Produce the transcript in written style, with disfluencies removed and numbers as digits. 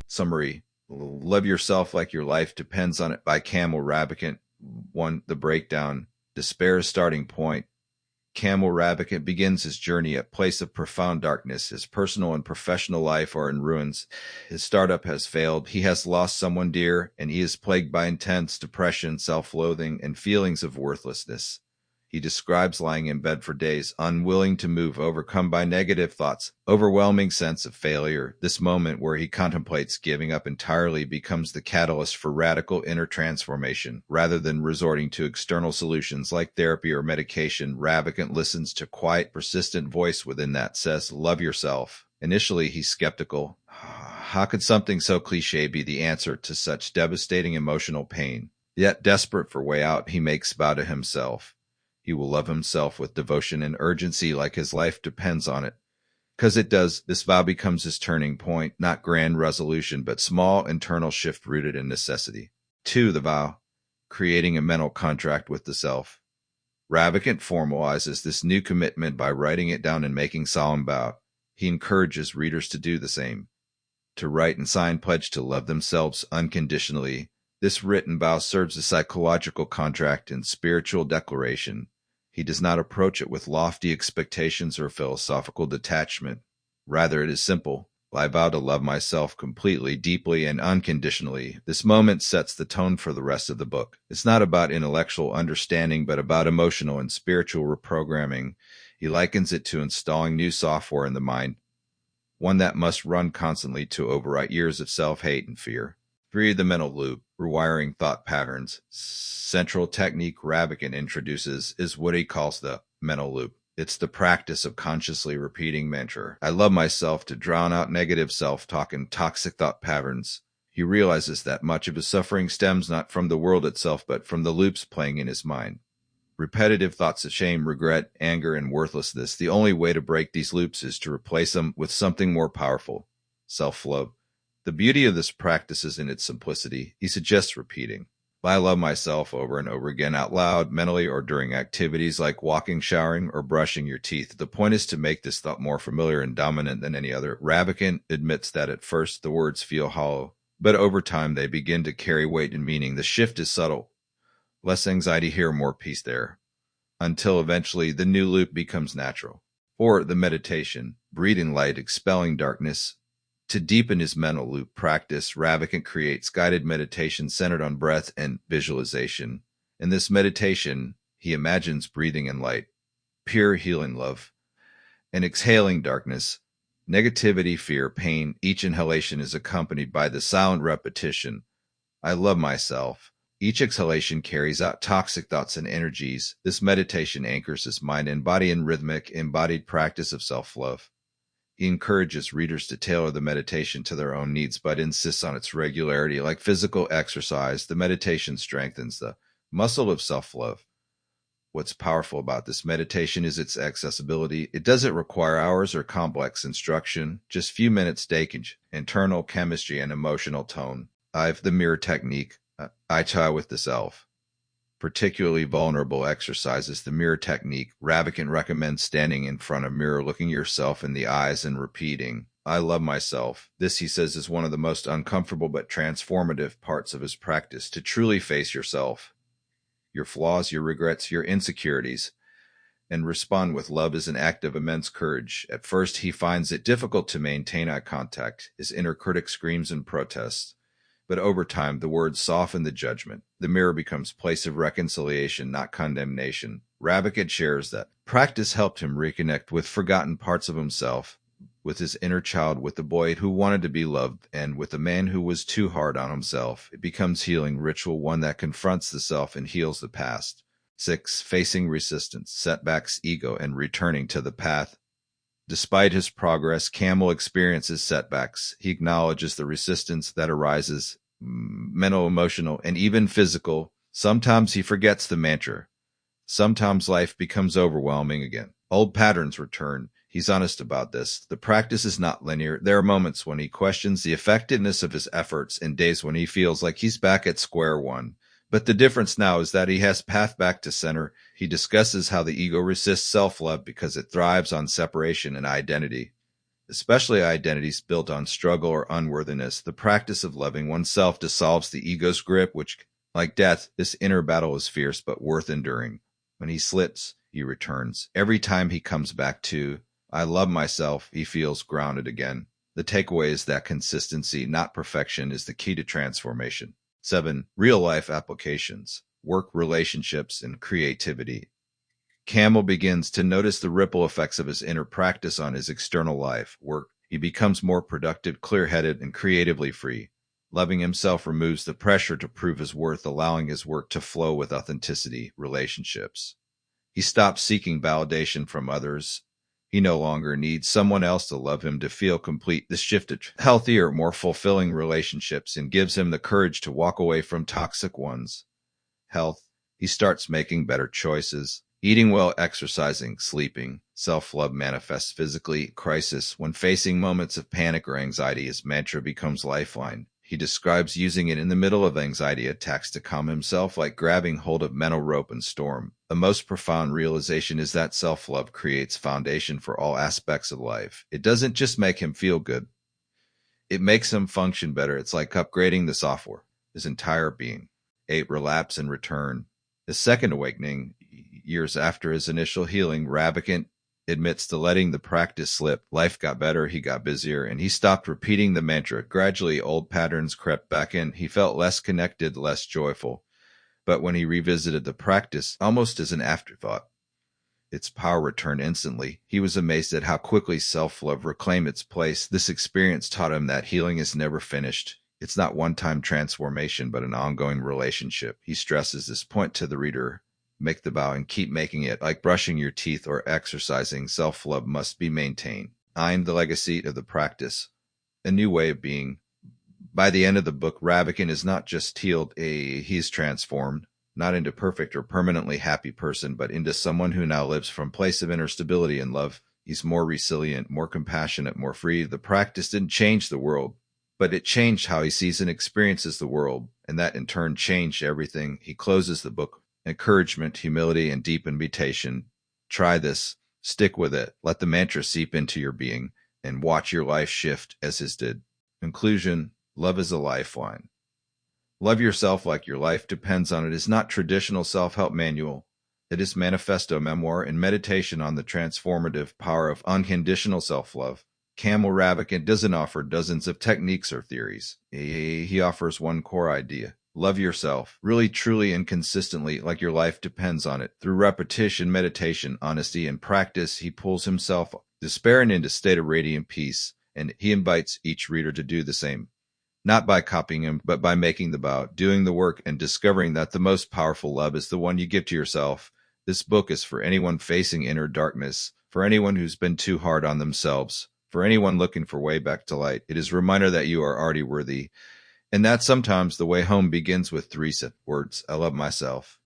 Summary: Love Yourself Like Your Life Depends on It by Kamal Ravikant. 1. The breakdown. Despair's starting point. Kamal Ravikant begins his journey at a place of profound darkness. His personal and professional life are in ruins. His startup has failed. He has lost someone dear, and he is plagued by intense depression, self-loathing, and feelings of worthlessness. He describes lying in bed for days, unwilling to move, overcome by negative thoughts, overwhelming sense of failure. This moment where he contemplates giving up entirely becomes the catalyst for radical inner transformation. Rather than resorting to external solutions like therapy or medication, Ravikant listens to a quiet, persistent voice within that says, "Love yourself." Initially, he's skeptical. How could something so cliché be the answer to such devastating emotional pain? Yet, desperate for a way out, he makes a vow to himself. He will love himself with devotion and urgency like his life depends on it. Because it does, this vow becomes his turning point, not grand resolution, but small internal shift rooted in necessity. 2. The vow. Creating a mental contract with the self. Ravikant formalizes this new commitment by writing it down and making solemn vow. He encourages readers to do the same. To write and sign pledge to love themselves unconditionally. This written vow serves as a psychological contract and spiritual declaration. He does not approach it with lofty expectations or philosophical detachment. Rather, it is simple. I vow to love myself completely, deeply, and unconditionally. This moment sets the tone for the rest of the book. It's not about intellectual understanding, but about emotional and spiritual reprogramming. He likens it to installing new software in the mind, one that must run constantly to overwrite years of self-hate and fear. 3. The mental loop. Rewiring thought patterns. Central technique Ravikant introduces is what he calls the mental loop. It's the practice of consciously repeating mantra, "I love myself," to drown out negative self-talk and toxic thought patterns. He realizes that much of his suffering stems not from the world itself, but from the loops playing in his mind. Repetitive thoughts of shame, regret, anger, and worthlessness. The only way to break these loops is to replace them with something more powerful: self-love. The beauty of this practice is in its simplicity. He suggests repeating, "I love myself," over and over again, out loud, mentally, or during activities like walking, showering, or brushing your teeth. The point is to make this thought more familiar and dominant than any other. Ravikant admits that at first the words feel hollow, but over time they begin to carry weight and meaning. The shift is subtle. Less anxiety here, more peace there, until eventually the new loop becomes natural. Or the meditation, breathing light, expelling darkness. To deepen his mental loop practice, Ravikant creates guided meditation centered on breath and visualization. In this meditation, he imagines breathing in light, pure healing love, and exhaling darkness, negativity, fear, pain. Each inhalation is accompanied by the silent repetition, "I love myself." Each exhalation carries out toxic thoughts and energies. This meditation anchors his mind and body in rhythmic, embodied practice of self-love. He encourages readers to tailor the meditation to their own needs, but insists on its regularity. Like physical exercise, the meditation strengthens the muscle of self-love. What's powerful about this meditation is its accessibility. It doesn't require hours or complex instruction, just few minutes taking internal chemistry and emotional tone. The mirror technique. I try with the self. Particularly vulnerable exercises. The mirror technique. Ravikant recommends standing in front of a mirror, looking yourself in the eyes and repeating, "I love myself." This, he says, is one of the most uncomfortable but transformative parts of his practice, to truly face yourself, your flaws, your regrets, your insecurities, and respond with love is an act of immense courage. At first, he finds it difficult to maintain eye contact. His inner critic screams in protest. But over time, the words soften the judgment. The mirror becomes a place of reconciliation, not condemnation. Ravikant shares that practice helped him reconnect with forgotten parts of himself, with his inner child, with the boy who wanted to be loved, and with the man who was too hard on himself. It becomes healing ritual, one that confronts the self and heals the past. 6. Facing resistance, setbacks, ego, and returning to the path. Despite his progress, Kamal experiences setbacks. He acknowledges the resistance that arises, mental, emotional, and even physical. Sometimes he forgets the mantra. Sometimes life becomes overwhelming again. Old patterns return. He's honest about this. The practice is not linear. There are moments when he questions the effectiveness of his efforts and days when he feels like he's back at square one. But the difference now is that he has path back to center. He discusses how the ego resists self-love because it thrives on separation and identity. especially identities built on struggle or unworthiness. The practice of loving oneself dissolves the ego's grip, which, like death, this inner battle is fierce but worth enduring. When he slips, he returns. Every time he comes back to, I love myself, he feels grounded again. The takeaway is that consistency, not perfection, is the key to transformation. 7. Real-life applications. Work, relationships, and creativity. Kamal begins to notice the ripple effects of his inner practice on his external life, work. He becomes more productive, clear-headed, and creatively free. Loving himself removes the pressure to prove his worth, allowing his work to flow with authenticity. Relationships. He stops seeking validation from others. He no longer needs someone else to love him to feel complete. This shift to healthier, more fulfilling relationships and gives him the courage to walk away from toxic ones. Health. He starts making better choices. Eating well, exercising, sleeping. Self-love manifests physically. Crisis. When facing moments of panic or anxiety, his mantra becomes lifeline. He describes using it in the middle of anxiety attacks to calm himself, like grabbing hold of mental rope and storm. The most profound realization is that self-love creates foundation for all aspects of life. It doesn't just make him feel good. It makes him function better. It's like upgrading the software, his entire being. 8. Relapse and return. His second awakening, years after his initial healing, Ravikant admits to letting the practice slip. Life got better, he got busier, and he stopped repeating the mantra. Gradually, old patterns crept back in. He felt less connected, less joyful. But when he revisited the practice, almost as an afterthought, its power returned instantly. He was amazed at how quickly self-love reclaimed its place. This experience taught him that healing is never finished. It's not one-time transformation, but an ongoing relationship. He stresses this point to the reader. Make the vow and keep making it. Like brushing your teeth or exercising, self-love must be maintained. 9. The legacy of the practice. A new way of being. By the end of the book, Ravikant is not just healed, he's transformed, not into perfect or permanently happy person, but into someone who now lives from a place of inner stability and love. He's more resilient, more compassionate, more free. The practice didn't change the world, but it changed how he sees and experiences the world, and that in turn changed everything. He closes the book. Encouragement, humility, and deep invitation. Try this. Stick with it. Let the mantra seep into your being and watch your life shift as his did. Conclusion. Love is a lifeline. Love yourself like your life depends on it is not traditional self-help manual. It is manifesto, memoir, and meditation on the transformative power of unconditional self-love. Kamal Ravikant doesn't offer dozens of techniques or theories. He offers one core idea. Love yourself, really, truly, and consistently, like your life depends on it. Through repetition, meditation, honesty, and practice, he pulls himself, despair, and into a state of radiant peace, and he invites each reader to do the same. Not by copying him, but by making the vow, doing the work, and discovering that the most powerful love is the one you give to yourself. This book is for anyone facing inner darkness, for anyone who's been too hard on themselves, for anyone looking for way back to light. It is a reminder that you are already worthy, and that sometimes the way home begins with 3 words: I love myself.